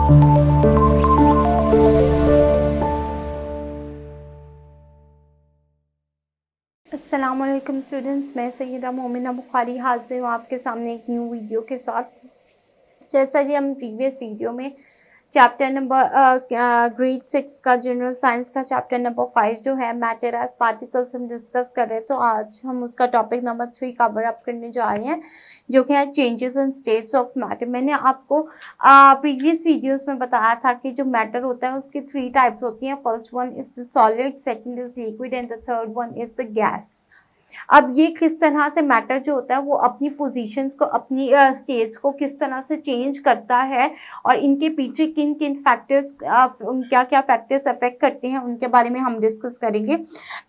अस्सलाम वालेकुम स्टूडेंट्स, मैं सैयदा मोमिना बुखारी हाजिर हूँ आपके सामने एक न्यू वीडियो के साथ। जैसा कि हम प्रीवियस वीडियो में चैप्टर नंबर ग्रेड 6 का जनरल साइंस का चैप्टर नंबर 5 जो है मैटर एज पार्टिकल्स हम डिस्कस कर रहे हैं, तो आज हम उसका टॉपिक नंबर 3 कवर अप करने जा रहे हैं जो कि है changes in states of matter. मैंने आपको प्रीवियस वीडियोस में बताया था कि जो मैटर होता है उसकी 3 टाइप्स होती हैं। First one is the solid, second is liquid and the third one is the gas. अब ये किस तरह से मैटर जो होता है वो अपनी पोजीशंस को, अपनी स्टेट्स को किस तरह से चेंज करता है और इनके पीछे किन किन फैक्टर्स, क्या क्या फैक्टर्स अफेक्ट करते हैं, उनके बारे में हम डिस्कस करेंगे।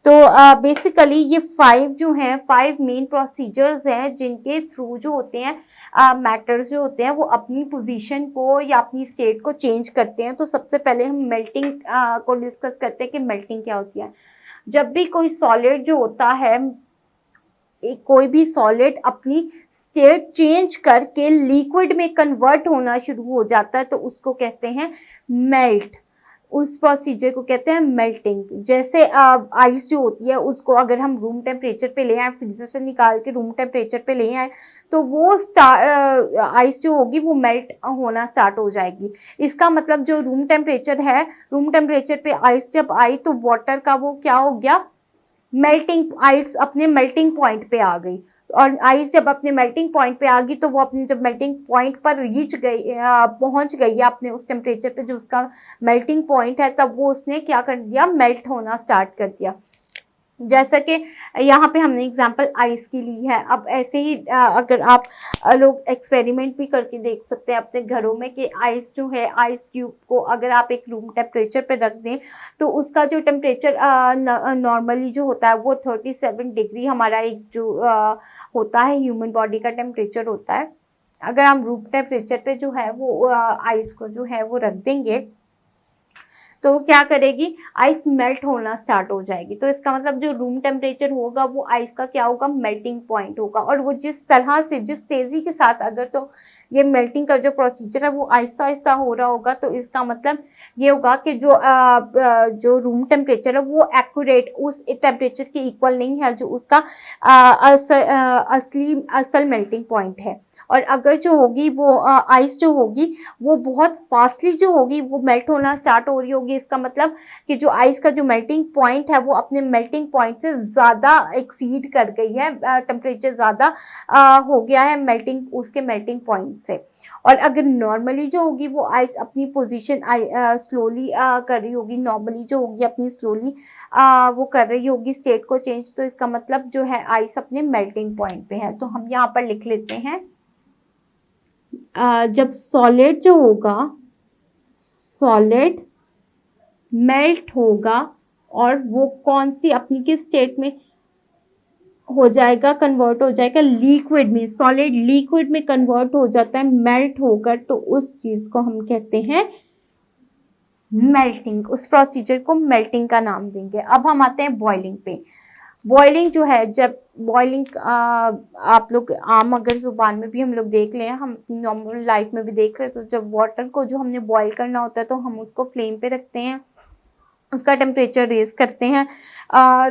तो बेसिकली ये 5 जो हैं 5 मेन प्रोसीजर्स हैं जिनके थ्रू जो होते हैं मैटर्स जो होते हैं वो अपनी पोजीशन को या अपनी स्टेट को चेंज करते हैं। तो सबसे पहले हम मेल्टिंग को डिस्कस करते हैं कि मेल्टिंग क्या होती है। जब भी कोई सॉलिड जो होता है, कोई भी सॉलिड अपनी स्टेट चेंज करके लिक्विड में कन्वर्ट होना शुरू हो जाता है तो उसको कहते हैं मेल्ट। उस प्रोसीजर को कहते हैं मेल्टिंग। जैसे आइस जो होती है उसको अगर हम रूम टेम्परेचर पे ले आए, फ्रीजर से निकाल के रूम टेम्परेचर पे ले आए तो वो आइस जो होगी वो मेल्ट होना स्टार्ट हो जाएगी। इसका मतलब जो रूम टेम्परेचर है, रूम टेम्परेचर पे आइस जब आई तो वाटर का वो क्या हो गया, मेल्टिंग, आइस अपने मेल्टिंग पॉइंट पे आ गई। और आइस जब अपने मेल्टिंग पॉइंट पे आ गई तो वो अपने जब मेल्टिंग पॉइंट पर रीच गई, पहुंच गई है अपने उस टेम्परेचर पे जो उसका मेल्टिंग पॉइंट है, तब वो उसने क्या कर दिया, मेल्ट होना स्टार्ट कर दिया। जैसा कि यहाँ पे हमने एग्जांपल आइस की ली है। अब ऐसे ही अगर आप लोग एक्सपेरिमेंट भी करके देख सकते हैं अपने घरों में कि आइस जो है, आइस क्यूब को अगर आप एक रूम टेम्परेचर पे रख दें तो उसका जो टेम्परेचर नॉर्मली जो होता है वो 37 डिग्री हमारा एक जो होता है ह्यूमन बॉडी का टेम्परेचर होता है। अगर हम रूम टेम्परेचर पे जो है वो आइस को जो है वो रख देंगे तो क्या करेगी, आइस मेल्ट होना स्टार्ट हो जाएगी। तो इसका मतलब जो रूम टेम्परेचर होगा वो आइस का क्या होगा, मेल्टिंग पॉइंट होगा। और वो जिस तरह से, जिस तेजी के साथ अगर तो ये मेल्टिंग का जो प्रोसीजर है वो आहिस्ता आहिस्ता हो रहा होगा तो इसका मतलब ये होगा कि जो रूम टेम्परेचर है वो एक्यूरेट उस टेम्परेचर के इक्वल नहीं है जो उसका असल मेल्टिंग पॉइंट है। और अगर जो होगी वो आइस जो होगी वो बहुत फास्टली जो होगी वो मेल्ट होना स्टार्ट हो रही होगी। इसका मतलब कि जो आइस का जो मेल्टिंग पॉइंट है वो अपने मेल्टिंग पॉइंट से ज़्यादा एक्सीड कर गई है, टेम्परेचर ज़्यादा हो गया है मेल्टिंग, उसके मेल्टिंग पॉइंट से। और अगर नॉर्मली जो होगी वो आइस अपनी पोजीशन स्लोली कर रही होगी, नॉर्मली जो होगी अपनी स्लोली वो कर रही होगी स्टेट को चेंज, तो इसका मतलब जो है आइस अपने मेल्टिंग पॉइंट पे है। तो हम यहाँ पर लिख लेते हैं जब सॉलिड जो होगा, सॉलिड मेल्ट होगा और वो कौन सी अपनी किस स्टेट में हो जाएगा, कन्वर्ट हो जाएगा लिक्विड में। सॉलिड लिक्विड में कन्वर्ट हो जाता है मेल्ट होकर, तो उस चीज को हम कहते हैं मेल्टिंग। उस प्रोसीजर को मेल्टिंग का नाम देंगे। अब हम आते हैं बॉइलिंग पे। बॉइलिंग जो है, जब बॉइलिंग आप लोग आम अगर जुबान में भी हम लोग देख लें, हम नॉर्मल लाइफ में भी देख रहे हैं, तो जब वाटर को जो हमने बॉईल करना होता है तो हम उसको फ्लेम पे रखते हैं, उसका टेम्परेचर रेज करते हैं।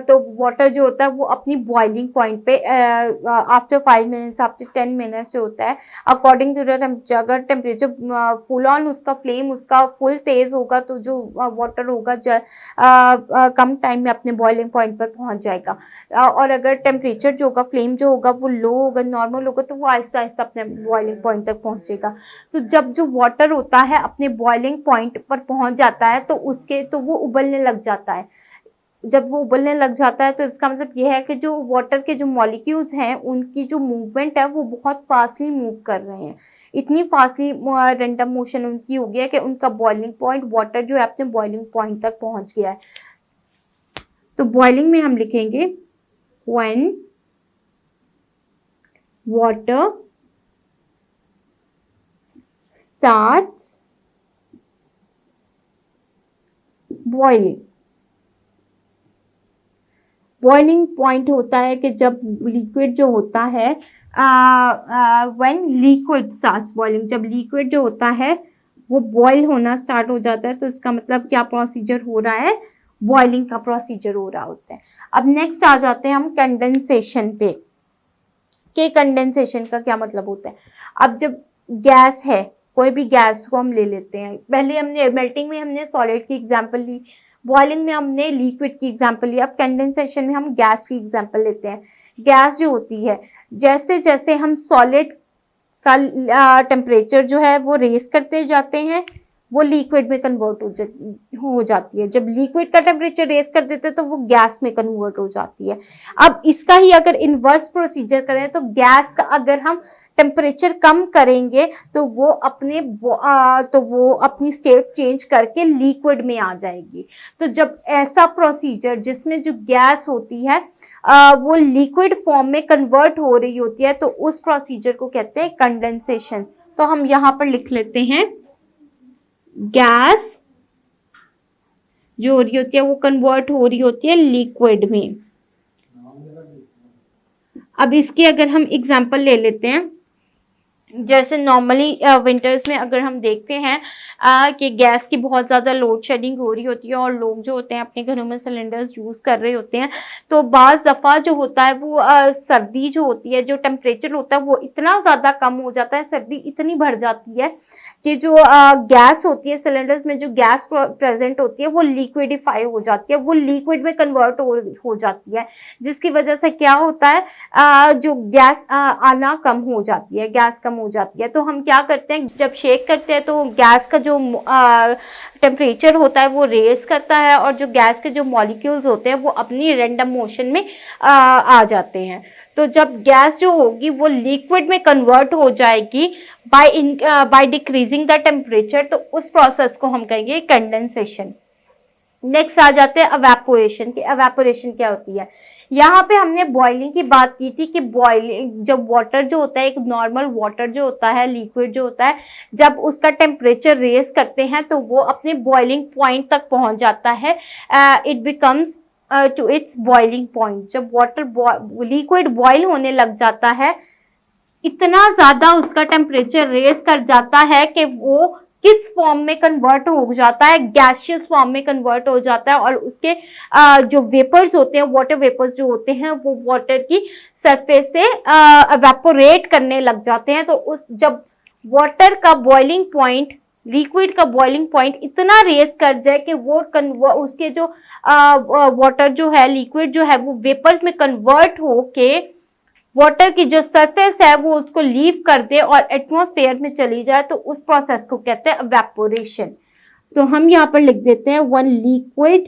तो वाटर जो होता है वो अपनी बॉइलिंग पॉइंट पे आफ्टर 5 मिनट्स, आफ्टर 10 मिनट्स जो होता है, अकॉर्डिंग टू द अगर टेम्परेचर फुल ऑन उसका फ्लेम उसका फुल तेज होगा तो जो वाटर होगा कम टाइम में अपने बॉइलिंग पॉइंट पर पहुंच जाएगा। और अगर टेम्परेचर जो होगा, फ्लेम जो होगा वो लो होगा, नॉर्मल होगा, तो वो आहिस्ता आहिस्ता अपने बॉइलिंग पॉइंट तक पहुंचेगा। तो जब जो वाटर होता है अपने बॉइलिंग पॉइंट पर पहुंच जाता है तो वो उबलने लग जाता है। जब वो उबलने लग जाता है तो इसका मतलब यह है कि जो वाटर के जो मॉलिक्यूल्स हैं उनकी जो मूवमेंट है वो बहुत फास्टली मूव कर रहे हैं। इतनी फास्टली रैंडम मोशन उनकी हो गया कि उनका बॉइलिंग पॉइंट, वाटर जो है अपने बॉइलिंग पॉइंट तक पहुंच गया है। तो बॉइलिंग में हम लिखेंगे when water starts boiling. Boiling point होता है कि जब लिक्विड जो होता है व्हेन लिक्विड स्टार्ट्स बॉइलिंग, जब लिक्विड जो होता है वो बॉयल होना स्टार्ट हो जाता है, तो इसका मतलब क्या प्रोसीजर हो रहा है, बॉइलिंग का प्रोसीजर हो रहा होता है। अब नेक्स्ट आ जाते हैं हम कंडेंसेशन पे, कि कंडेंसेशन का क्या मतलब होता है। अब जब गैस है, कोई भी गैस को हम ले लेते हैं, पहले हमने मेल्टिंग में हमने सॉलिड की एग्जांपल ली, बॉइलिंग में हमने लिक्विड की एग्जांपल ली, अब कंडेंसेशन में हम गैस की एग्जांपल लेते हैं। गैस जो होती है, जैसे जैसे हम सॉलिड का टेम्परेचर जो है वो रेस करते जाते हैं, वो लिक्विड में कन्वर्ट हो जाती है। जब लिक्विड का टेम्परेचर रेस कर देते हैं तो वो गैस में कन्वर्ट हो जाती है। अब इसका ही अगर इन्वर्स प्रोसीजर करें तो गैस का अगर हम टेम्परेचर कम करेंगे तो वो अपनी स्टेट चेंज करके लिक्विड में आ जाएगी। तो जब ऐसा प्रोसीजर जिसमें जो गैस होती है वो लिक्विड फॉर्म में कन्वर्ट हो रही होती है, तो उस प्रोसीजर को कहते हैं कंडेंसेशन। तो हम यहाँ पर लिख लेते हैं, गैस जो हो रही होती है वो कन्वर्ट हो रही होती है लिक्विड में। अब इसकी अगर हम एग्जांपल ले लेते हैं, जैसे नॉर्मली विंटर्स में अगर हम देखते हैं कि गैस की बहुत ज़्यादा लोड शेडिंग हो रही होती है और लोग जो होते हैं अपने घरों में सिलेंडर्स यूज़ कर रहे होते हैं, तो बाज़ दफ़ा जो होता है वो सर्दी जो होती है, जो टेम्परेचर होता है वो इतना ज़्यादा कम हो जाता है, सर्दी इतनी बढ़ जाती है कि जो गैस होती है सिलेंडर्स में, जो गैस प्रेजेंट होती है वो लिक्विडिफाई हो जाती है, वो लिक्विड में कन्वर्ट हो जाती है, जिसकी वजह से क्या होता है जो गैस आना कम हो जाती है, गैस कम हो जाती है। तो हम क्या करते हैं, जब शेक करते हैं तो गैस का जो टेम्परेचर होता है वो रेस करता है, और जो गैस के जो मॉलिक्यूल्स होते हैं वो अपनी रैंडम मोशन में आ जाते हैं। तो जब गैस जो होगी वो लिक्विड में कन्वर्ट हो जाएगी बाय डिक्रीजिंग द टेम्परेचर, तो उस प्रोसेस को हम कहेंगे कंडेंसेशन। नेक्स्ट आ जाते हैं एवेपोरेशन की। एवेपोरेशन क्या होती है, यहाँ पे हमने बॉइलिंग की बात की थी कि बॉइलिंग, जब वाटर जो होता है, एक नॉर्मल वाटर जो होता है, लिक्विड जो होता है, जब उसका टेम्परेचर रेस करते हैं तो वो अपने बॉइलिंग पॉइंट तक पहुंच जाता है, it becomes to its boiling point. जब वाटर लिक्विड बॉइल होने लग जाता है, इतना ज्यादा उसका टेम्परेचर रेस कर जाता है कि वो किस फॉर्म में कन्वर्ट हो जाता है, गैसियस फॉर्म में कन्वर्ट हो जाता है, और उसके जो वेपर्स होते हैं, वाटर वेपर्स जो होते हैं, वो वाटर की सरफेस से एवेपोरेट करने लग जाते हैं। तो उस जब वाटर का बॉइलिंग पॉइंट, लिक्विड का बॉइलिंग पॉइंट इतना रेस कर जाए कि वो उसके जो वाटर जो है, लिक्विड जो है, वो वेपर्स में कन्वर्ट होके वाटर की जो सरफेस है वो उसको लीव कर दे और एटमॉस्फेयर में चली जाए, तो उस प्रोसेस को कहते हैं एवेपोरेशन। तो हम यहाँ पर लिख देते हैं, one liquid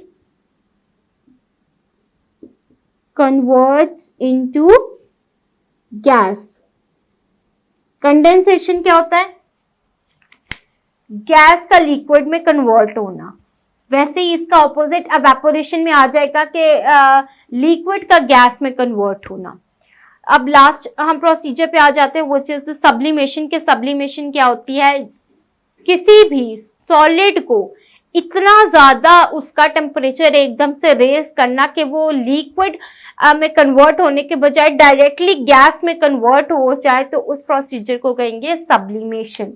converts into gas. Condensation क्या होता है, गैस का लिक्विड में कन्वर्ट होना। वैसे ही इसका ऑपोजिट एवेपोरेशन में आ जाएगा कि लिक्विड का गैस में कन्वर्ट होना। अब लास्ट हम प्रोसीजर पे आ जाते हैं, वो चीज सब्लिमेशन के। सब्लिमेशन क्या होती है, किसी भी सॉलिड को इतना ज्यादा उसका टेम्परेचर एकदम से रेस करना कि वो लिक्विड में कन्वर्ट होने के बजाय डायरेक्टली गैस में कन्वर्ट हो जाए, तो उस प्रोसीजर को कहेंगे सब्लिमेशन।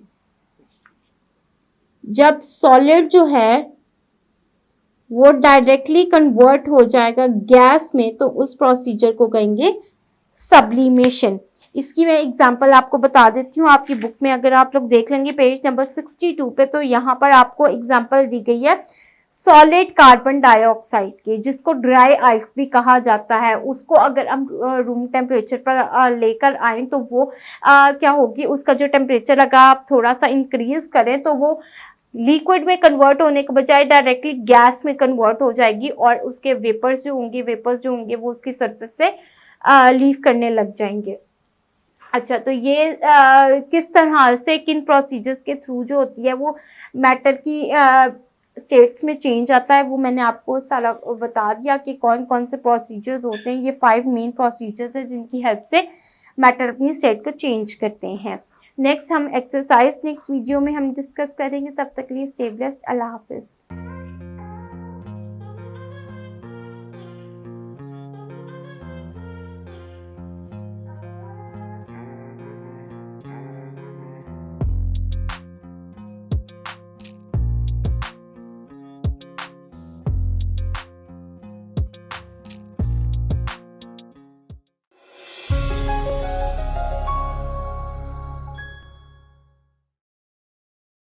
जब सॉलिड जो है वो डायरेक्टली कन्वर्ट हो जाएगा गैस में, तो उस प्रोसीजर को कहेंगे सब्लिमेशन। इसकी मैं एग्जांपल आपको बता देती हूँ। आपकी बुक में अगर आप लोग देख लेंगे पेज नंबर 62 पे, तो यहाँ पर आपको एग्जांपल दी गई है सॉलिड कार्बन डाइऑक्साइड की, जिसको ड्राई आइस भी कहा जाता है। उसको अगर हम रूम टेम्परेचर पर लेकर आए तो वो क्या होगी, उसका जो टेम्परेचर अगर आप थोड़ा सा इंक्रीज करें तो वो लिक्विड में कन्वर्ट होने के बजाय डायरेक्टली गैस में कन्वर्ट हो जाएगी, और उसके वेपर्स जो होंगे वो उसकी सरफेस से लीव करने लग जाएंगे। अच्छा, तो ये किस तरह से, किन प्रोसीजर्स के थ्रू जो होती है वो मैटर की स्टेट्स में चेंज आता है, वो मैंने आपको सारा बता दिया कि कौन कौन से प्रोसीजर्स होते हैं। ये 5 मेन प्रोसीजर्स हैं जिनकी हेल्प से मैटर अपनी स्टेट को चेंज करते हैं। नेक्स्ट हम एक्सरसाइज नेक्स्ट वीडियो में हम डिस्कस करेंगे। तब तक के लिए स्टे ब्लेस्ड। अल्लाह हाफिज़।